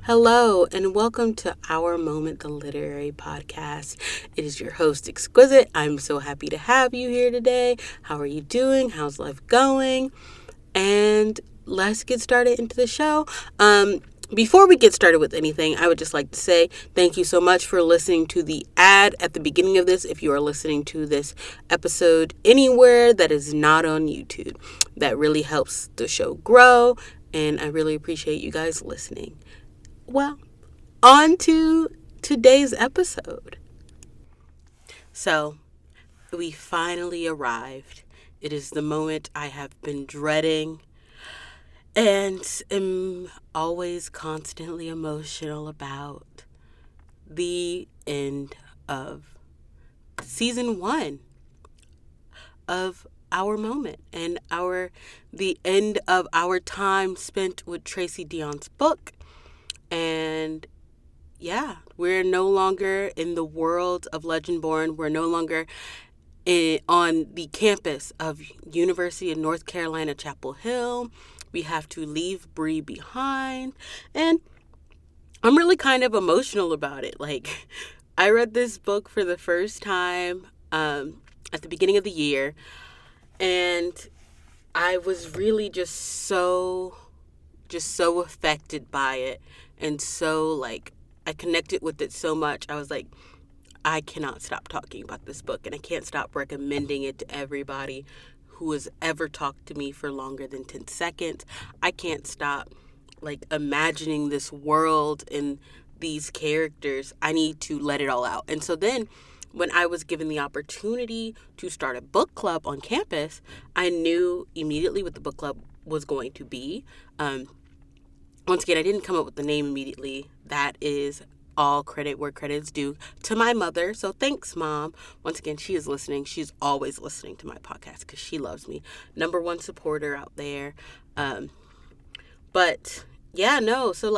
Hello, and welcome to Our Moment, the Literary Podcast. It is your host, Exquisite. I'm so happy to have you here today. How are you doing? How's life going? And let's get started into the show. Before we get started with anything, I would just like to say thank you so much for listening to the ad at the beginning of this. If you are listening to this episode anywhere that is not on YouTube, that really helps the show grow, and I really appreciate you guys listening. Well, on to today's episode. So, we finally arrived. It is the moment I have been dreading and am always constantly emotional about. The end of season 1 of Our Moment and the end of our time spent with Tracy Deonn's book. And yeah, we're no longer in the world of Legendborn. We're no longer on the campus of University of North Carolina, Chapel Hill. We have to leave Bree behind. And I'm really kind of emotional about it. Like, I read this book for the first time at the beginning of the year. And I was really just so affected by it. And so, I connected with it so much. I was like, I cannot stop talking about this book, and I can't stop recommending it to everybody who has ever talked to me for longer than 10 seconds. I can't stop, imagining this world and these characters. I need to let it all out. And so then, when I was given the opportunity to start a book club on campus, I knew immediately what the book club was going to be. Once again, I didn't come up with the name immediately. That is all credit where credit's due to my mother. So thanks, Mom. Once again, she is listening. She's always listening to my podcast because she loves me. Number one supporter out there. But yeah, no. So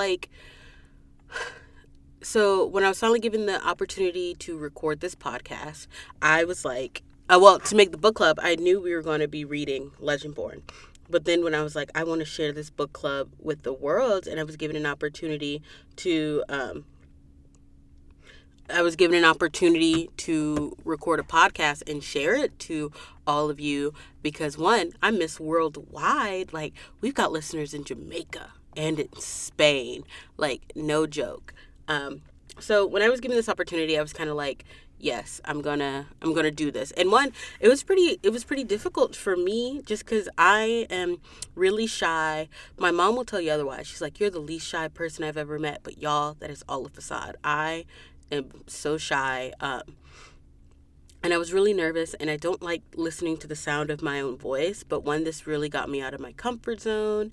when I was finally given the opportunity to record this podcast, I was like, to make the book club, I knew we were going to be reading Legendborn. But then when I was like, I want to share this book club with the world, and I was given an opportunity to record a podcast and share it to all of you because, one, I miss worldwide. We've got listeners in Jamaica and in Spain. No joke. So when I was given this opportunity, I was kind of like, yes, I'm gonna do this. And one, it was pretty difficult for me just because I am really shy. My mom will tell you otherwise. She's like, you're the least shy person I've ever met, but y'all, that is all a facade. I am so shy. And I was really nervous, and I don't like listening to the sound of my own voice. But one, this really got me out of my comfort zone,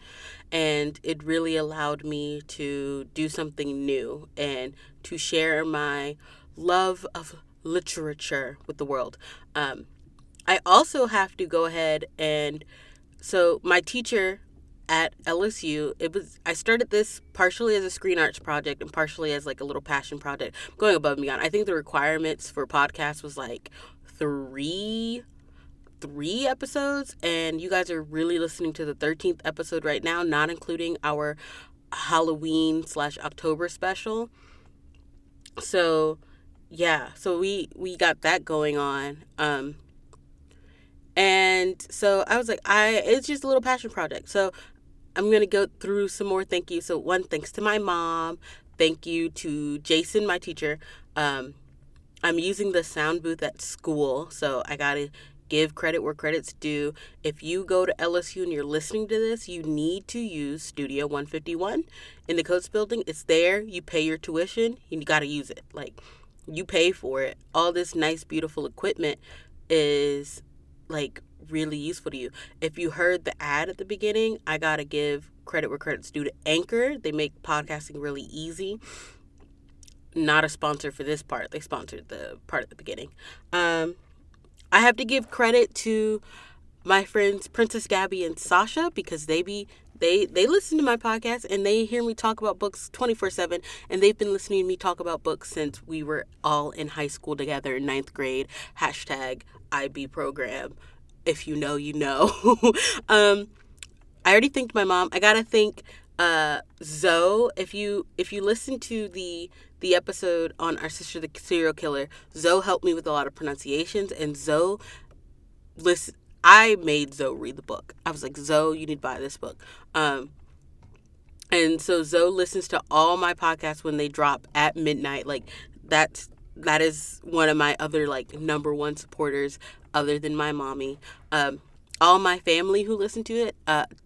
and it really allowed me to do something new and to share my love of literature with the world. I also have to go ahead so my teacher at LSU, I started this partially as a screen arts project and partially as a little passion project, going above and beyond. I think the requirements for podcasts was three episodes, and you guys are really listening to the 13th episode right now, not including our Halloween/October special. So yeah, so we got that going on. And so I was like, it's just a little passion project. So I'm going to go through some more thank you. So one, thanks to my mom. Thank you to Jason, my teacher. I'm using the sound booth at school, so I got to give credit where credit's due. If you go to LSU and you're listening to this, you need to use Studio 151 in the Coates building. It's there. You pay your tuition. You got to use it. You pay for it. All this nice, beautiful equipment is really useful to you. If you heard the ad at the beginning, I got to give credit where credit's due to Anchor. They make podcasting really easy. Not a sponsor for this part. They sponsored the part at the beginning. I have to give credit to my friends Princess Gabby and Sasha because they listen to my podcast and they hear me talk about books 24/7, and they've been listening to me talk about books since we were all in high school together in 9th grade. #IB program. If you know, you know. I already thanked my mom. I gotta thank Zoe, if you listen to the episode on our sister the serial killer, Zoe helped me with a lot of pronunciations, and Zoe listen. I made Zoe read the book. I was like, Zoe, you need to buy this book. And so Zoe listens to all my podcasts when they drop at midnight. Like that is one of my other like number one supporters other than my mommy. All my family who listen to it,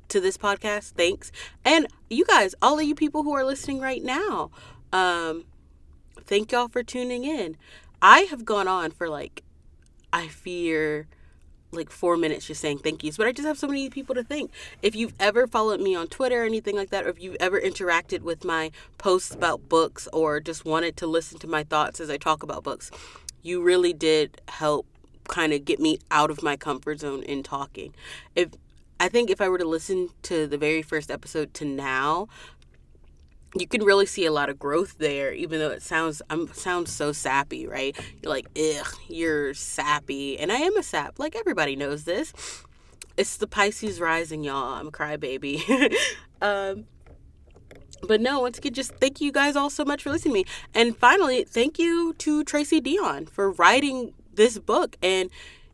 to this podcast, thanks. And you guys, all of you people who are listening right now, thank y'all for tuning in. I have gone on for like, I fear like 4 minutes just saying thank yous, but I just have so many people to thank. If you've ever followed me on Twitter or anything like that, or if you've ever interacted with my posts about books or just wanted to listen to my thoughts as I talk about books, you really did help kind of get me out of my comfort zone in talking. I think if I were to listen to the very first episode to now, you can really see a lot of growth there, even though it sounds so sappy, right? You're like, ugh, you're sappy. And I am a sap. Like, everybody knows this. It's the Pisces rising, y'all. I'm a crybaby. But no, once again, just thank you guys all so much for listening to me. And finally, thank you to Tracy Deonn for writing this book and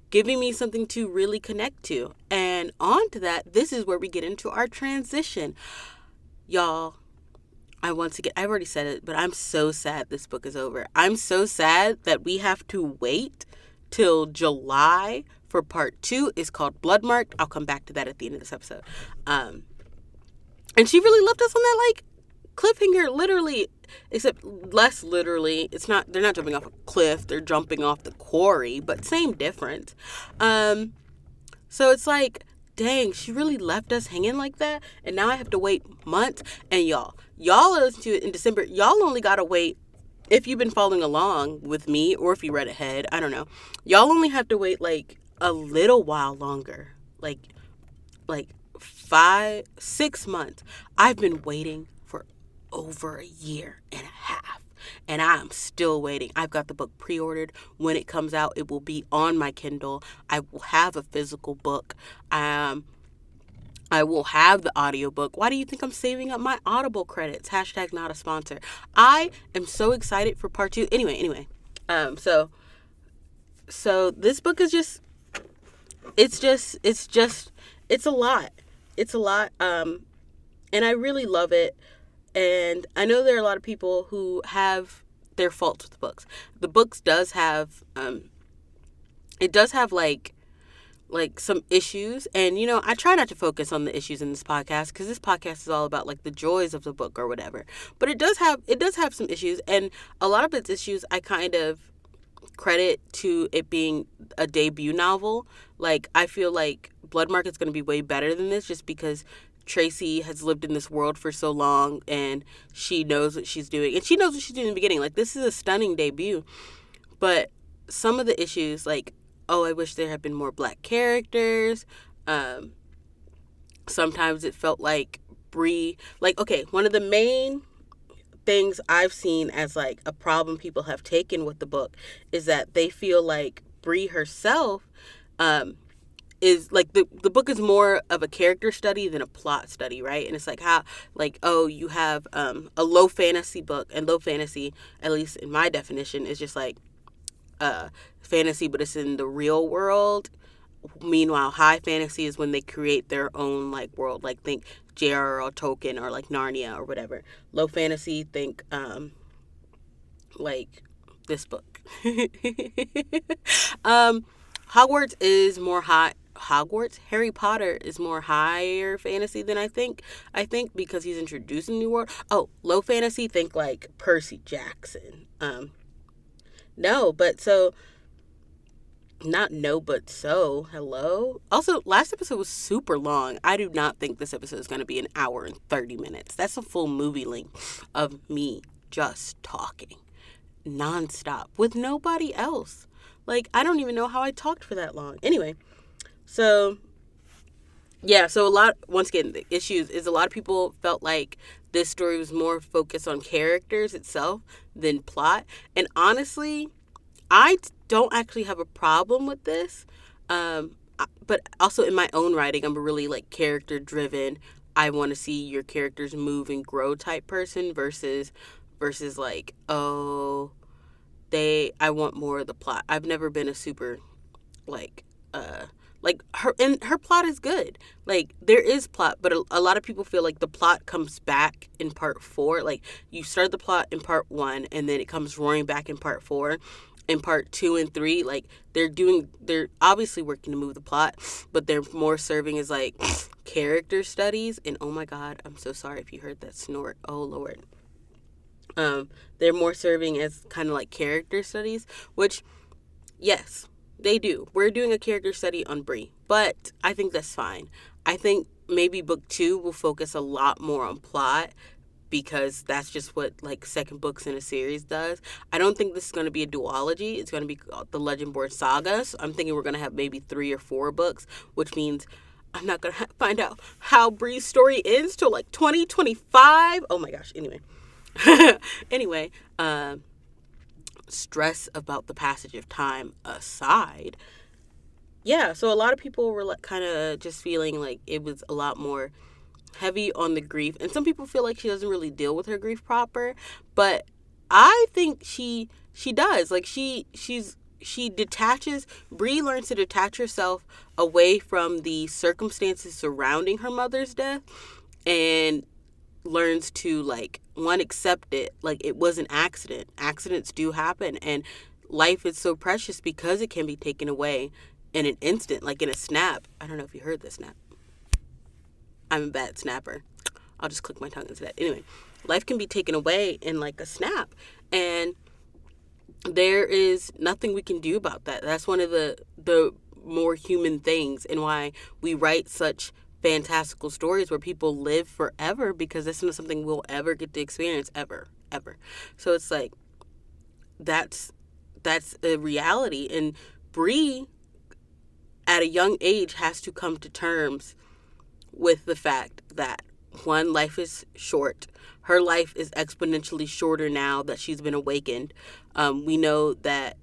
giving me something to really connect to. And on to that, this is where we get into our transition. Y'all, I've already said it, but I'm so sad this book is over. I'm so sad that we have to wait till July for part 2. It's called Bloodmarked. I'll come back to that at the end of this episode. And she really left us on that, like, cliffhanger, literally, except less literally. They're not jumping off a cliff. They're jumping off the quarry, but same difference. So it's like, dang, she really left us hanging like that, and now I have to wait months. And y'all are listening to it in December. Y'all only gotta wait, if you've been following along with me, or if you read ahead, I don't know. Y'all only have to wait like a little while longer, like 5-6 months. I've been waiting for over a year and a half. And I'm still waiting. I've got the book pre-ordered. When it comes out, it will be on my Kindle. I will have a physical book. I will have the audiobook. Why do you think I'm saving up my Audible credits? # not a sponsor. I am so excited for part 2. Anyway. So this book is it's a lot. It's a lot. And I really love it. And I know there are a lot of people who have their faults with the books. The books does have, like some issues. And, I try not to focus on the issues in this podcast, because this podcast is all about like the joys of the book or whatever. But it does have some issues. And a lot of its issues I kind of credit to it being a debut novel. Like, I feel like Bloodmarked is going to be way better than this, just because Tracy has lived in this world for so long, and she knows what she's doing. And she knows what she's doing in the beginning. Like, this is a stunning debut. But some of the issues, like, I wish there had been more Black characters. Sometimes it felt like Bree, like, okay, one of the main things I've seen as, like, a problem people have taken with the book is that they feel like Bree herself, is like the book is more of a character study than a plot study, right? And it's like how, like, you have a low fantasy book, and low fantasy, at least in my definition, is just like fantasy, but it's in the real world. Meanwhile, high fantasy is when they create their own like world, like think J.R.R. Tolkien or like Narnia or whatever. Low fantasy, think like this book. Hogwarts is more high. Harry Potter is more higher fantasy than I think because he's introducing new world. Low fantasy, think like Percy Jackson. Hello. Also, last episode was super long. I do not think this episode is going to be an hour and 30 minutes. That's a full movie length of me just talking nonstop with nobody else. Like, I don't even know how I talked for that long. Anyway, so once again, the issues is a lot of people felt like this story was more focused on characters itself than plot. And honestly, I don't actually have a problem with this. But also in my own writing, I'm a really like character driven I want to see your characters move and grow type person versus like, oh, I want more of the plot. I've never been a super like her plot is good. Like, there is plot, but a lot of people feel like the plot comes back in part 4. Like, you start the plot in part 1 and then it comes roaring back in part 4. In part 2 and 3, like, they're obviously working to move the plot, but they're more serving as like character studies. And oh my god, I'm so sorry if you heard that snort. Oh lord. They're more serving as kind of like character studies, which, yes, they do. We're doing a character study on Bree, but I think that's fine. I think maybe book 2 will focus a lot more on plot, because that's just what like second books in a series does. I don't think this is going to be a duology. It's going to be the Legendborn saga. So I'm thinking we're going to have maybe 3 or 4 books, which means I'm not going to find out how Bree's story ends till like 2025. Oh my gosh. Anyway, stress about the passage of time aside, yeah, so a lot of people were like kind of just feeling like it was a lot more heavy on the grief, and some people feel like she doesn't really deal with her grief proper, but I think she does. Like, she detaches. Bree learns to detach herself away from the circumstances surrounding her mother's death, and learns to, like, one, accept it. Like, it was an accident. Accidents do happen, and life is so precious because it can be taken away in an instant, like in a snap. I don't know if you heard this snap. I'm a bad snapper. I'll just click my tongue into that. Anyway, life can be taken away in like a snap, and there is nothing we can do about that. That's one of the more human things, and why we write such fantastical stories where people live forever, because this isn't something we'll ever get to experience ever. So it's like, that's a reality, and Bree at a young age has to come to terms with the fact that, one, life is short. Her life is exponentially shorter now that she's been awakened. We know that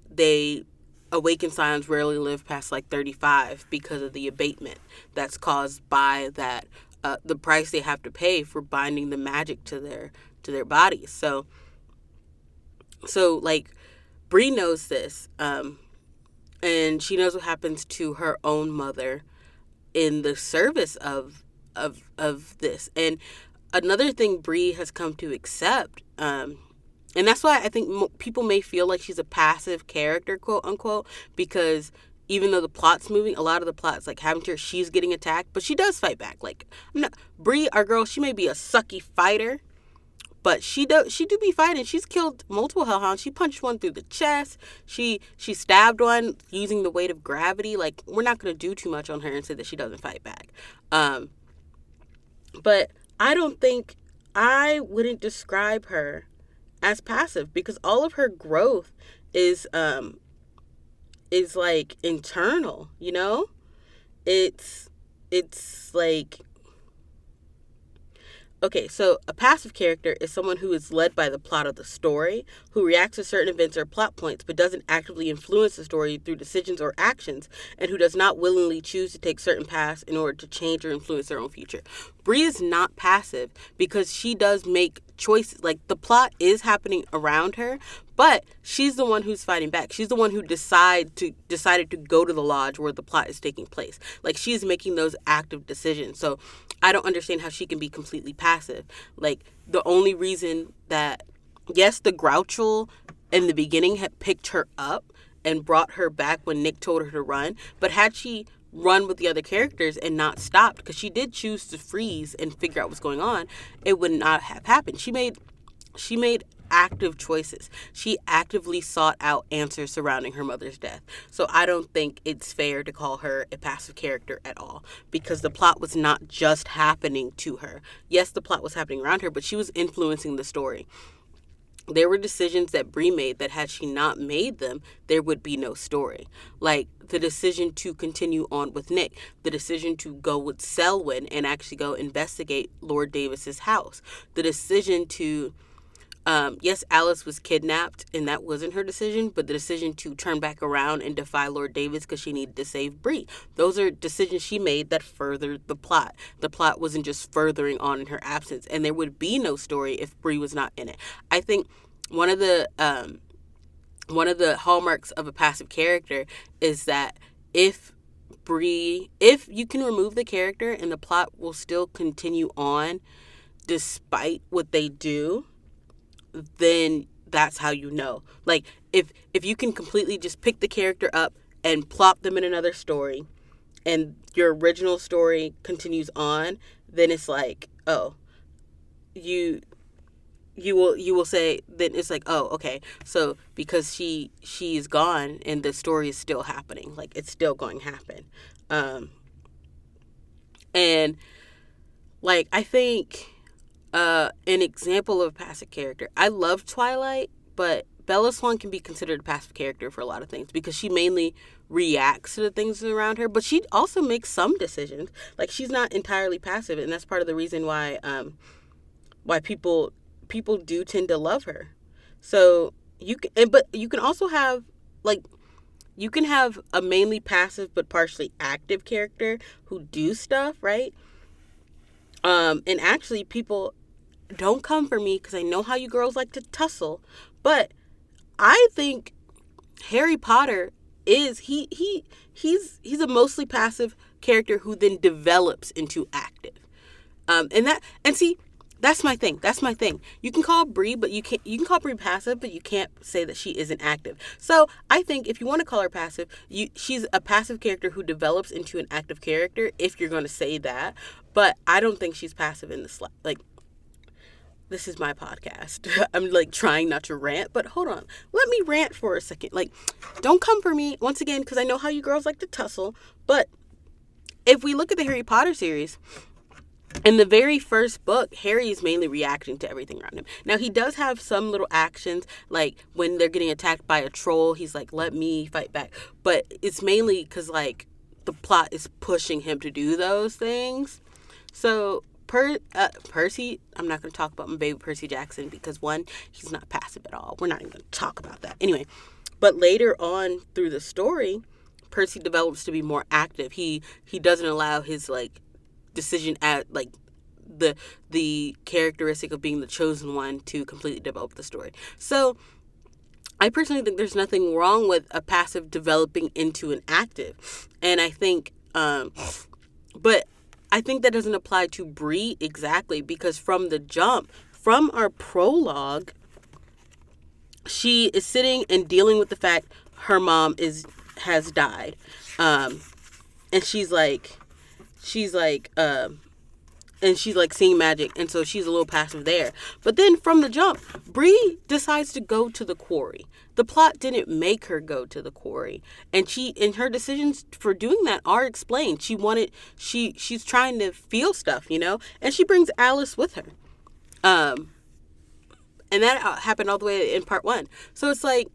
awakened scions rarely live past like 35 because of the abatement that's caused by that, the price they have to pay for binding the magic to their bodies. So like, Bree knows this, and she knows what happens to her own mother in the service of this. And another thing Bree has come to accept, and that's why I think people may feel like she's a passive character, quote unquote, because even though the plot's moving, a lot of the plot's like having to, she's getting attacked, but she does fight back. Like, Bree, our girl, she may be a sucky fighter, but she do be fighting. She's killed multiple hellhounds. She punched one through the chest. She stabbed one using the weight of gravity. Like, we're not going to do too much on her and say that she doesn't fight back. But I wouldn't describe her as passive, because all of her growth is like internal, you know? It's like, okay, so a passive character is someone who is led by the plot of the story, who reacts to certain events or plot points, but doesn't actively influence the story through decisions or actions, and who does not willingly choose to take certain paths in order to change or influence their own future. Bree is not passive because she does make choices. Like, the plot is happening around her, but she's the one who's fighting back. She's the one who decided to go to the lodge where the plot is taking place. Like, she's making those active decisions. So I don't understand how she can be completely passive. Like, the only reason that, yes, the Grouchel in the beginning had picked her up and brought her back when Nick told her to run, but had she run with the other characters and not stopped, because she did choose to freeze and figure out what's going on, it would not have happened. She made active choices. She actively sought out answers surrounding her mother's death. So I don't think it's fair to call her a passive character at all, because the plot was not just happening to her. Yes, the plot was happening around her, but she was influencing the story. There were decisions that Bree made that, had she not made them, there would be no story. Like, the decision to continue on with Nick, the decision to go with Selwyn and actually go investigate Lord Davis's house, the decision to Yes, Alice was kidnapped, and that wasn't her decision, but the decision to turn back around and defy Lord Davis because she needed to save Bree. Those are decisions she made that furthered the plot. The plot wasn't just furthering on in her absence, and there would be no story if Bree was not in it. I think one of the hallmarks of a passive character is that if you can remove the character and the plot will still continue on despite what they do, then that's how you know. Like, if you can completely just pick the character up and plop them in another story and your original story continues on, then it's like, oh, you will say, then it's like, oh, okay, so because she's gone and the story is still happening, like it's still going to happen. And like, I think an example of a passive character, I love Twilight, but Bella Swan can be considered a passive character for a lot of things because she mainly reacts to the things around her, but she also makes some decisions. Like, she's not entirely passive, and that's part of the reason why people do tend to love her. So but you can also have, like, you can have a mainly passive but partially active character who do stuff, right? And actually, people don't come for me because I know how you girls like to tussle, but I think Harry Potter is he's a mostly passive character who then develops into active. And see, that's my thing. You can call Bree, but you can call Bree passive, but you can't say that she isn't active. So I think if you want to call her passive, she's a passive character who develops into an active character, if you're going to say that. But I don't think she's passive in the like. This is my podcast. I'm like trying not to rant, but hold on. Let me rant for a second. Like, don't come for me once again, because I know how you girls like to tussle. But if we look at the Harry Potter series, in the very first book, Harry is mainly reacting to everything around him. Now, he does have some little actions, like when they're getting attacked by a troll, he's like, let me fight back. But it's mainly because, like, the plot is pushing him to do those things. So Percy, I'm not going to talk about my baby Percy Jackson because, one, he's not passive at all. We're not even going to talk about that. Anyway, but later on through the story, Percy develops to be more active. He doesn't allow his, like, decision at, like, the characteristic of being the chosen one to completely develop the story. So I personally think there's nothing wrong with a passive developing into an active. And I think, but I think that doesn't apply to Bree exactly, because from the jump, from our prologue, she is sitting and dealing with the fact her mom has died. And she's like, and she's like seeing magic, and so she's a little passive there. But then from the jump, Bree decides to go to the quarry. The plot didn't make her go to the quarry, and her decisions for doing that are explained. She's trying to feel stuff, and she brings Alice with her. And that happened all the way in part 1. So it's like,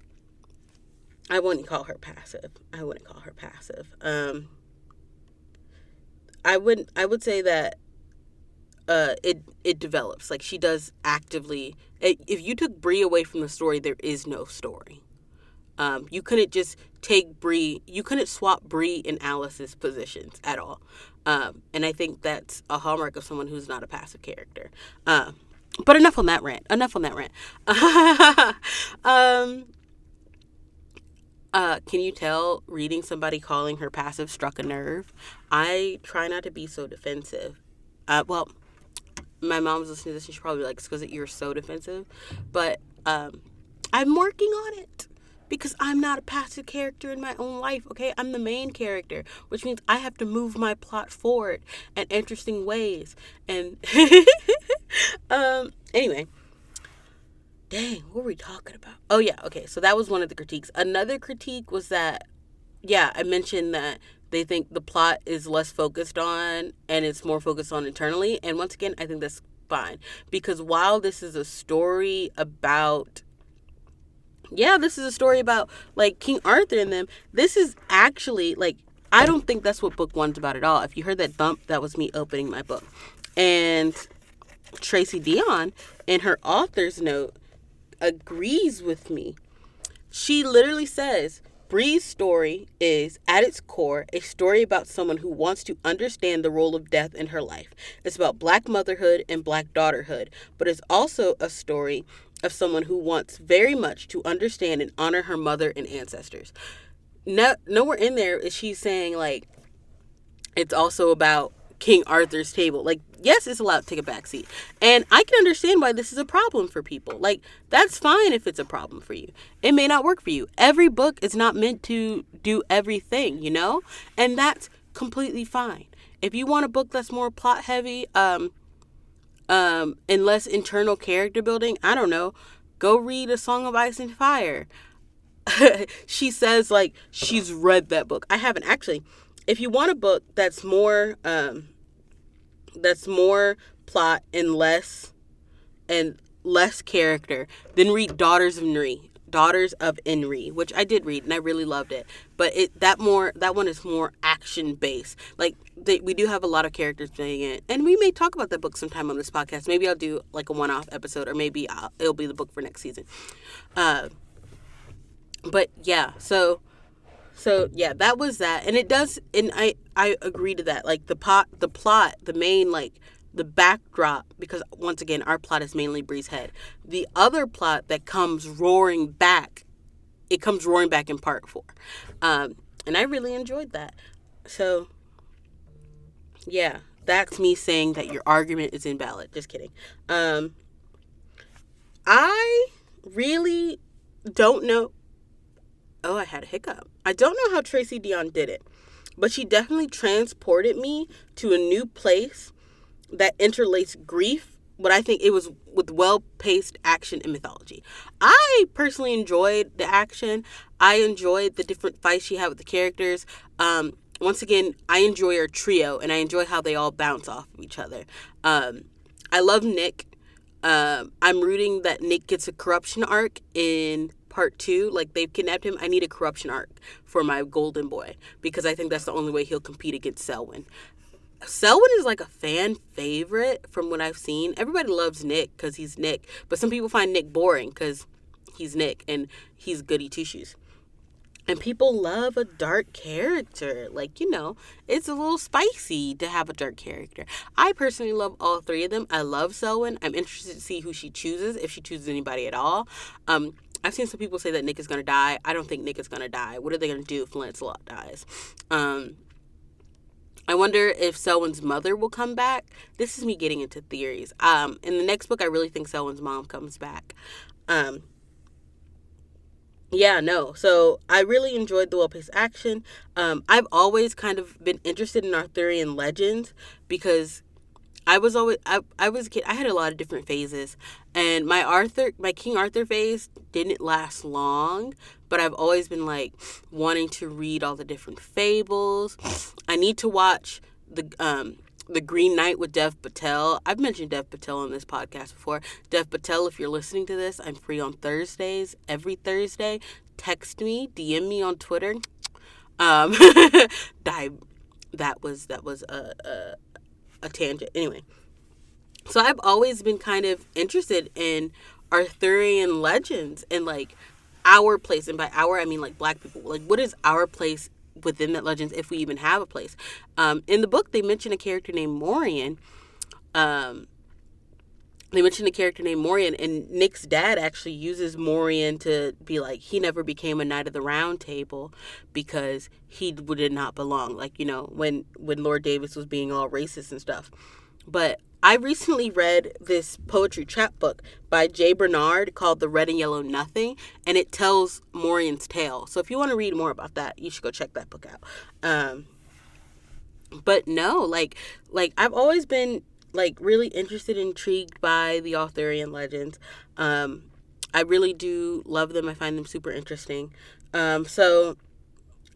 I wouldn't call her passive. I would say that it develops. Like, she does actively. If you took Bree away from the story, there is no story. You couldn't just take Bree. You couldn't swap Bree and Alice's positions at all. And I think that's a hallmark of someone who's not a passive character. But enough on that rant. Can you tell reading somebody calling her passive struck a nerve? I try not to be so defensive. Well, my mom's listening to this and she's probably like, Exquisite, you're so defensive. But I'm working on it because I'm not a passive character in my own life, okay? I'm the main character, which means I have to move my plot forward in interesting ways. And anyway, dang, what were we talking about? Oh, yeah, okay, so that was one of the critiques. Another critique was that, yeah, I mentioned that they think the plot is less focused on and it's more focused on internally. And once again, I think that's fine. Because while this is a story about, like, King Arthur and them, this is actually, like, I don't think that's what book 1's about at all. If you heard that bump, that was me opening my book. And Tracy Deonn, in her author's note, agrees with me. She literally says, Bree's story is, at its core, a story about someone who wants to understand the role of death in her life. It's about Black motherhood and Black daughterhood, but it's also a story of someone who wants very much to understand and honor her mother and ancestors. Nowhere in there is she saying, like, it's also about King Arthur's table. Like, yes, it's allowed to take a backseat. And I can understand why this is a problem for people. Like, that's fine if it's a problem for you. It may not work for you. Every book is not meant to do everything, you know? And that's completely fine. If you want a book that's more plot heavy, and less internal character building, I don't know, go read A Song of Ice and Fire. She says, like, she's read that book. I haven't actually. If you want a book that's more plot and less character, then read Daughters of Nri, which I did read and I really loved it. But that one is more action based. Like, we do have a lot of characters playing it, and we may talk about that book sometime on this podcast. Maybe I'll do like a one-off episode, or maybe it'll be the book for next season. But yeah, so yeah, that was that. And it does, and I agree to that. Like, the plot, the main, like, the backdrop, because once again, our plot is mainly Bree's head. The other plot that comes roaring back, it comes roaring back in part 4. And I really enjoyed that. So yeah, that's me saying that your argument is invalid. Just kidding. I really don't know. Oh, I had a hiccup. I don't know how Tracy Deonn did it, but she definitely transported me to a new place that interlaced grief, but I think it was with well-paced action and mythology. I personally enjoyed the action. I enjoyed the different fights she had with the characters. Once again, I enjoy her trio, and I enjoy how they all bounce off of each other. I love Nick. I'm rooting that Nick gets a corruption arc in part 2. Like, they've kidnapped him. I need a corruption arc for my golden boy, because I think that's the only way he'll compete against Selwyn. Selwyn is like a fan favorite from what I've seen. Everybody loves Nick because he's Nick, but some people find Nick boring because he's Nick and he's goody two-shoes. And people love a dark character. Like, you know, it's a little spicy to have a dark character. I personally love all 3 of them. I love Selwyn. I'm interested to see who she chooses, if she chooses anybody at all. I've seen some people say that Nick is going to die. I don't think Nick is going to die. What are they going to do if Lancelot dies? I wonder if Selwyn's mother will come back. This is me getting into theories. In the next book, I really think Selwyn's mom comes back. Yeah, no. So I really enjoyed the well-paced action. I've always kind of been interested in Arthurian legends because I was a kid. I had a lot of different phases, and my King Arthur phase didn't last long, but I've always been like wanting to read all the different fables. I need to watch the Green Knight with Dev Patel. I've mentioned Dev Patel on this podcast before. Dev Patel, if you're listening to this, I'm free on Thursdays, every Thursday. Text me, DM me on Twitter. That was a tangent. Anyway, so I've always been kind of interested in Arthurian legends and like our place, and by our I mean like Black people. Like, what is our place within that legends, if we even have a place? In the book, they mention a character named Morian. And Nick's dad actually uses Morian to be like, he never became a Knight of the Round Table because he did not belong. Like, you know, when Lord Davis was being all racist and stuff. But I recently read this poetry chapbook by Jay Bernard called The Red and Yellow Nothing, and it tells Morian's tale. So if you want to read more about that, you should go check that book out. But no, like I've always been like really interested, intrigued by the Arthurian legends. I really do love them. I find them super interesting. So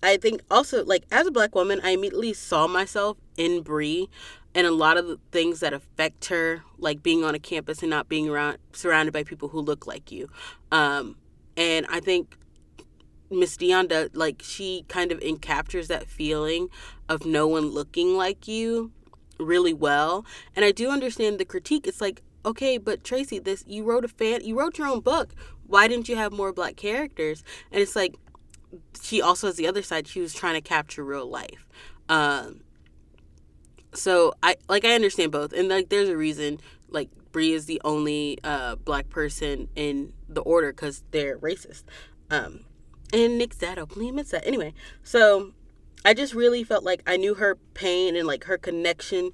I think also, like, as a Black woman, I immediately saw myself in Bree and a lot of the things that affect her, like being on a campus and not being surrounded by people who look like you. And I think Miss Deonn, like, she kind of encaptures that feeling of no one looking like you really well. And I do understand the critique. It's like, okay, but Tracy, this you wrote your own book. Why didn't you have more black characters? And it's like she also has the other side. She was trying to capture real life. Um, so I understand both, and like there's a reason like Bree is the only black person in the order because they're racist. Um, and Nick's dad openly admits that. Anyway, so I just really felt like I knew her pain and like her connection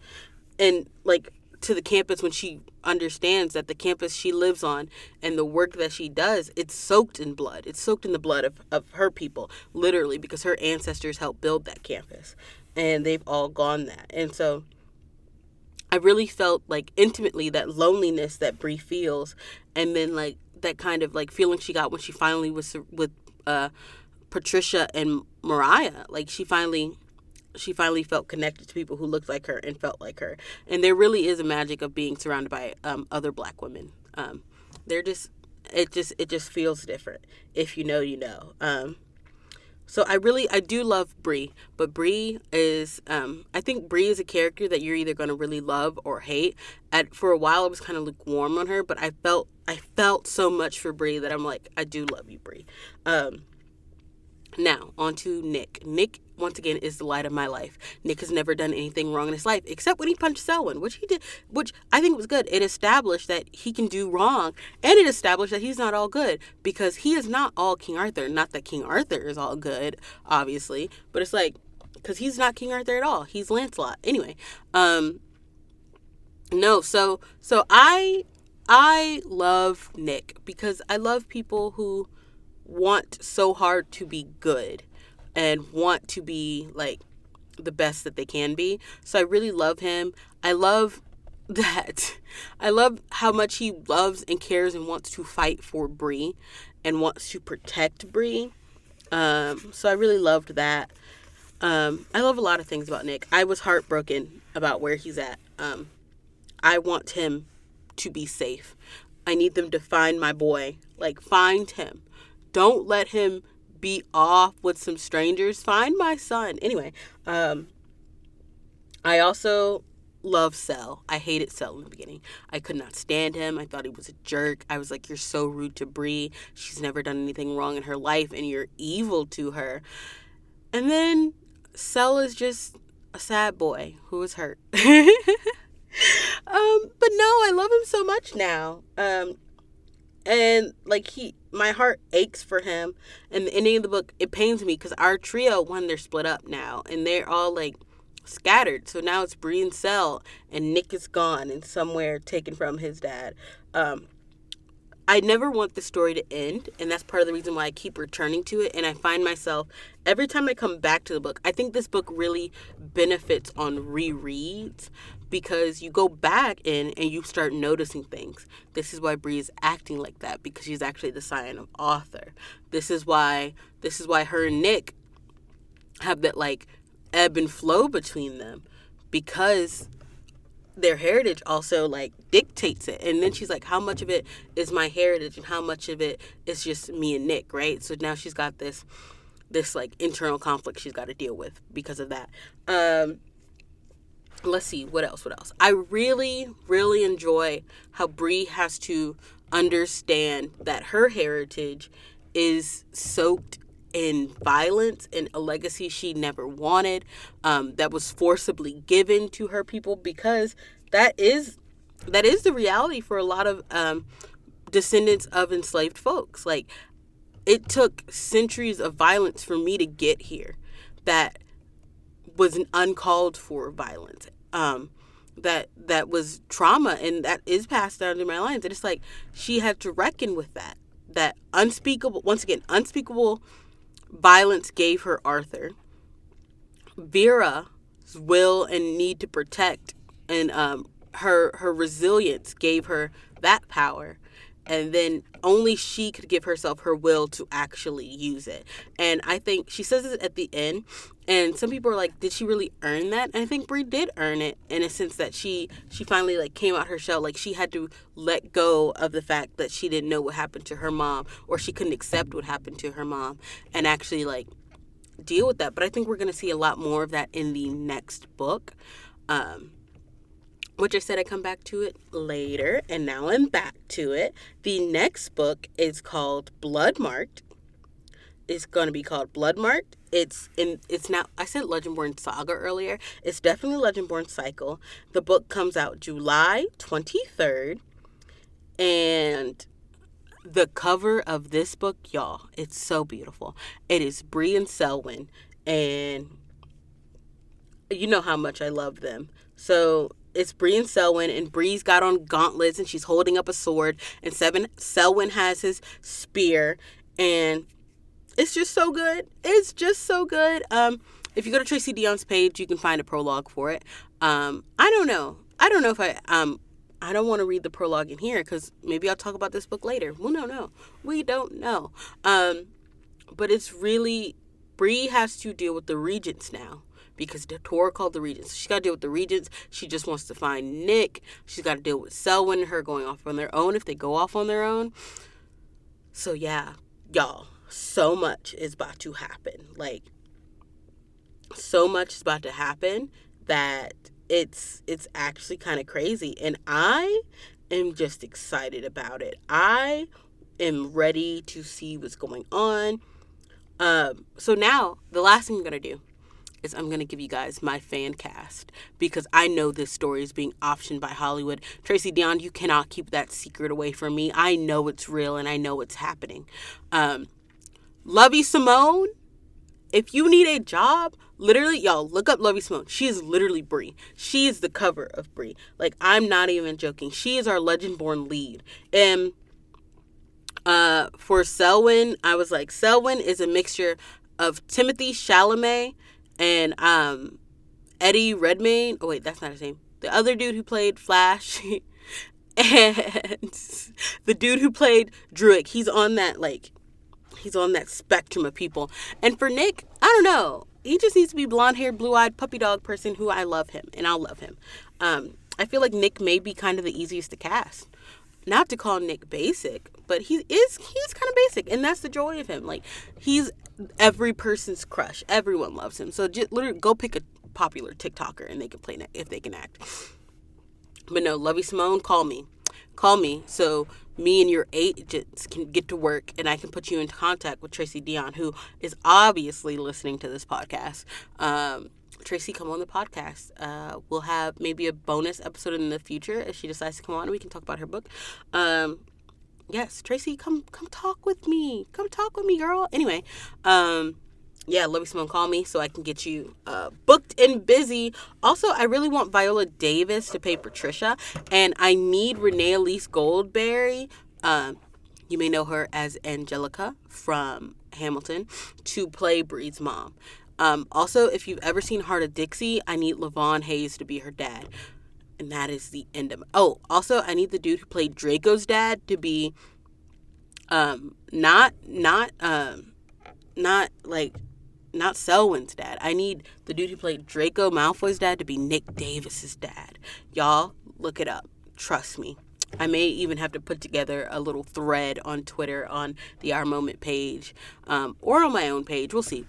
and like to the campus when she understands that the campus she lives on and the work that she does, it's soaked in blood. It's soaked in the blood of her people, literally, because her ancestors helped build that campus and they've all gone that. And so I really felt like intimately that loneliness that Bree feels, and then like that kind of like feeling she got when she finally was with uh, Patricia and Mariah. Like she finally felt connected to people who looked like her and felt like her. And there really is a magic of being surrounded by other black women. They're just it just feels different. If you know, you know. So I do love Bree, but Bree is I think Bree is a character that you're either going to really love or hate. For a while I was kind of lukewarm on her, but I felt so much for Bree that I'm like, I do love you, Bree. Now, on to Nick. Nick, once again, is the light of my life. Nick has never done anything wrong in his life, except when he punched Selwyn, which he did, which I think was good. It established that he can do wrong, and it established that he's not all good, because he is not all King Arthur. Not that King Arthur is all good, obviously, but it's like, because he's not King Arthur at all. He's Lancelot. Anyway, no, so I love Nick, because I love people who want so hard to be good and want to be like the best that they can be. So I really love him. I love that. I love how much he loves and cares and wants to fight for Bree and wants to protect Bree. So I really loved that. I love a lot of things about Nick. I was heartbroken about where he's at. I want him to be safe. I need them to find my boy. Like, find him. Don't let him be off with some strangers. Find my son. Anyway, I also love Sel. I hated Sel in the beginning. I could not stand him. I thought he was a jerk. I was like, you're so rude to Bree. She's never done anything wrong in her life, and you're evil to her. And then Sel is just a sad boy who was hurt. But no, I love him so much now. And like my heart aches for him. And the ending of the book, it pains me because our trio, they're split up now, and they're all like scattered. So now it's Bree and Sel, and Nick is gone and somewhere taken from his dad. I never want the story to end, and that's part of the reason why I keep returning to it. And I find myself, every time I come back to the book, I think this book really benefits on rereads, because you go back in and you start noticing things. This is why Bree is acting like that, because she's actually the silent author. This is why her and Nick have that like ebb and flow between them, because their heritage also like dictates it. And then she's like, how much of it is my heritage and how much of it is just me and Nick, right? So now she's got this like internal conflict she's got to deal with because of that. Let's see, what else? I really, really enjoy how Bree has to understand that her heritage is soaked in violence and a legacy she never wanted, that was forcibly given to her people, because that is the reality for a lot of descendants of enslaved folks. Like, it took centuries of violence for me to get here. That was an uncalled for violence. That was trauma, and that is passed down through my lines. And it's like she had to reckon with that unspeakable violence gave her Arthur. Vera's will and need to protect, and her resilience gave her that power. And then only she could give herself her will to actually use it. And I think she says it at the end, and some people are like, did she really earn that? And I think Bree did earn it, in a sense that she finally like came out her shell. Like, she had to let go of the fact that she didn't know what happened to her mom, or she couldn't accept what happened to her mom, and actually like deal with that. But I think we're going to see a lot more of that in the next book. which I said I'd come back to it later, and now I'm back to it. The next book is called Bloodmarked. It's going to be called Bloodmarked. It's now, I said Legendborn Saga earlier. It's definitely Legendborn Cycle. The book comes out July 23rd, and the cover of this book, y'all, it's so beautiful. It is Bree and Selwyn, and you know how much I love them. So it's Bree and Selwyn, and Bree's got on gauntlets, and she's holding up a sword, and Selwyn has his spear, and it's just so good. It's just so good. If you go to Tracy Deonn's page, you can find a prologue for it. I don't know. I don't know if I don't want to read the prologue in here because maybe I'll talk about this book later. We don't know. We don't know. But it's really, Bree has to deal with the Regents now because the tour called the Regents. She's got to deal with the Regents. She just wants to find Nick. She's got to deal with Selwyn and her going off on their own if they go off on their own. So yeah, y'all, so much is about to happen. Like, so much is about to happen that it's actually kind of crazy. And I am just excited about it. I am ready to see what's going on. So now, the last thing I'm going to do is I'm going to give you guys my fan cast because I know this story is being optioned by Hollywood. Tracy Deonn, you cannot keep that secret away from me. I know it's real and I know it's happening. Lovey Simone, if you need a job, literally, y'all, look up Lovey Simone. She is literally Bree. She is the cover of Bree. Like, I'm not even joking. She is our Legendborn lead. And for Selwyn, I was like, Selwyn is a mixture of Timothy Chalamet and Eddie Redmayne. Oh, wait, that's not his name. The other dude who played Flash and the dude who played Druid. He's on that spectrum of people. And for Nick, I don't know. He just needs to be blonde-haired, blue-eyed, puppy dog person who I love him, and I'll love him. I feel like Nick may be kind of the easiest to cast. Not to call Nick basic, but he's kind of basic, and that's the joy of him. Like, he's every person's crush. Everyone loves him. So just literally go pick a popular TikToker, and they can play if they can act. But no, Lovey Simone, call me. Call me so me and your agents can get to work and I can put you in contact with Tracy Deonn, who is obviously listening to this podcast. Tracy, come on the podcast. We'll have maybe a bonus episode in the future if she decides to come on and we can talk about her book. Yes, Tracy, come talk with me. Come talk with me, girl. Anyway, yeah, Lovey Simone, call me so I can get you booked and busy. Also, I really want Viola Davis to play Patricia, and I need Renee Elise Goldberry, you may know her as Angelica from Hamilton, to play Bree's mom. Also, if you've ever seen Heart of Dixie, I need Levon Hayes to be her dad. And that is the end of it. Oh, also, I need the dude who played Draco's dad to be not Selwyn's dad. I need the dude who played Draco Malfoy's dad to be Nick Davis's dad. Y'all, look it up. Trust me. I may even have to put together a little thread on Twitter on the Our Moment page, or on my own page. We'll see.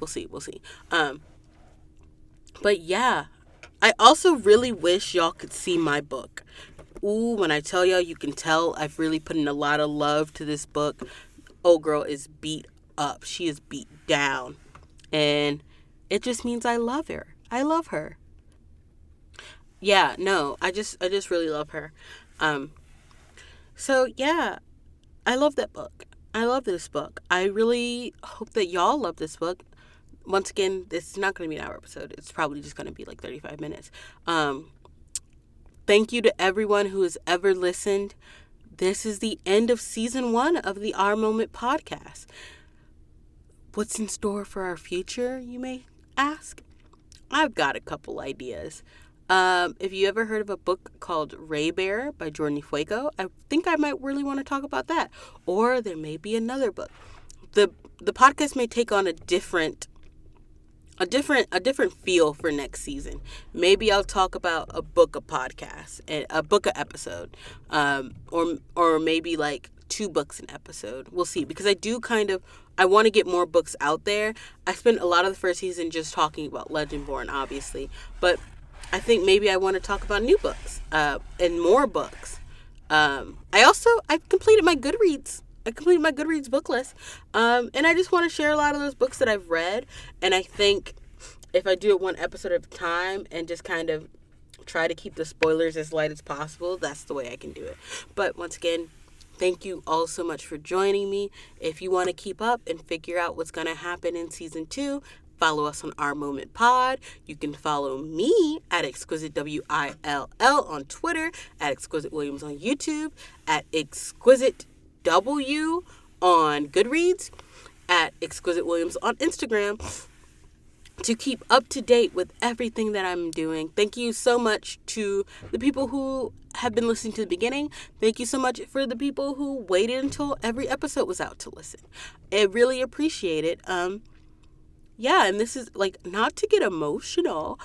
But yeah, I also really wish y'all could see my book. Ooh, when I tell y'all, you can tell I've really put in a lot of love to this book. Old girl is beat up. She is beat down. And it just means I love her. I love her. Yeah, no, I just really love her. So yeah, I love that book. I love this book. I really hope that y'all love this book. Once again, this is not going to be an hour episode. It's probably just going to be like 35 minutes. Thank you to everyone who has ever listened. This is the end of season 1 of the Our Moment podcast. What's in store for our future, you may ask? I've got a couple ideas. If you ever heard of a book called Ray Bear by Jordan Fuego, I think I might really want to talk about that. Or there may be another book. The podcast may take on a different feel for next season. Maybe I'll talk about a book a podcast and a book a episode, or maybe like 2 books an episode. We'll see, because I want to get more books out there. I spent a lot of the first season just talking about Legendborn, obviously, but I think maybe I want to talk about new books and more books. I completed my Goodreads. I completed my Goodreads book list. And I just want to share a lot of those books that I've read. And I think if I do it one episode at a time and just kind of try to keep the spoilers as light as possible, that's the way I can do it. But once again, thank you all so much for joining me. If you want to keep up and figure out what's going to happen in season 2, follow us on Our Moment Pod. You can follow me at Exquisite WILL on Twitter, at Exquisite Williams on YouTube, at Exquisite W on Goodreads, at Exquisite Williams on Instagram, to keep up to date with everything that I'm doing. Thank you so much to the people who have been listening to the beginning. Thank you so much for the people who waited until every episode was out to listen. I really appreciate it. Yeah, and this is like, not to get emotional,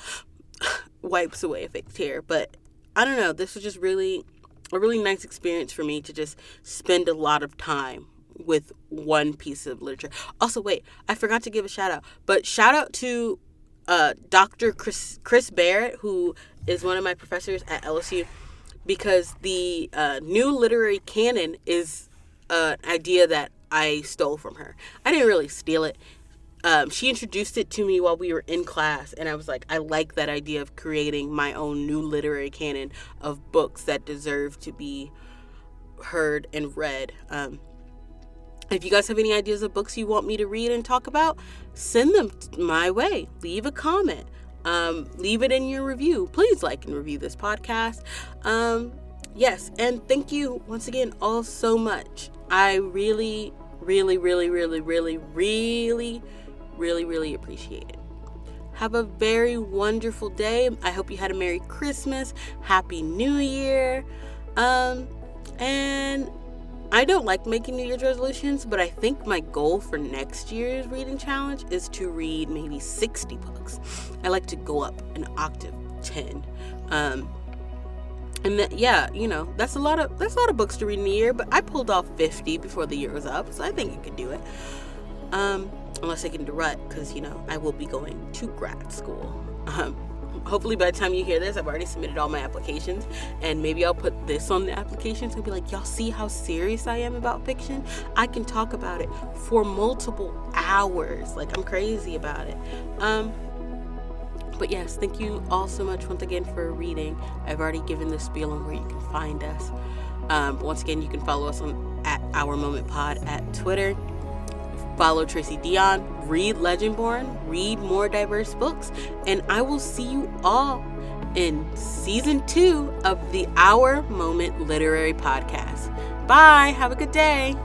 wipes away a fake tear, but I don't know, this was just a really nice experience for me to just spend a lot of time with one piece of literature. Also, wait, I forgot to give a shout out, but shout out to Dr. Chris Barrett, who is one of my professors at LSU, because the new literary canon is an idea that I stole from her. I didn't really steal it. She introduced it to me while we were in class, and I was like, I like that idea of creating my own new literary canon of books that deserve to be heard and read. If you guys have any ideas of books you want me to read and talk about, send them my way. Leave a comment. Leave it in your review. Please like and review this podcast. Yes, and thank you once again all so much. I really, really, really, really, really, really, really, really appreciate it. Have a very wonderful day. I hope you had a Merry Christmas, Happy New Year. And I don't like making New Year's resolutions, but I think my goal for next year's reading challenge is to read maybe 60 books. I like to go up an octave, 10. And that, yeah, you know, that's a lot of books to read in a year, but I pulled off 50 before the year was up, so I think I could do it. Unless I get into rut, because, you know, I will be going to grad school. Hopefully by the time you hear this, I've already submitted all my applications, and maybe I'll put this on the applications and be like, y'all see how serious I am about fiction? I can talk about it for multiple hours. Like, I'm crazy about it. But yes, thank you all so much once again for reading. I've already given the spiel on where you can find us. Once again, you can follow us at Our Moment Pod at Twitter. Follow Tracy Deonn, read Legendborn, read more diverse books, and I will see you all in season 2 of the Our Moment Literary Podcast. Bye. Have a good day.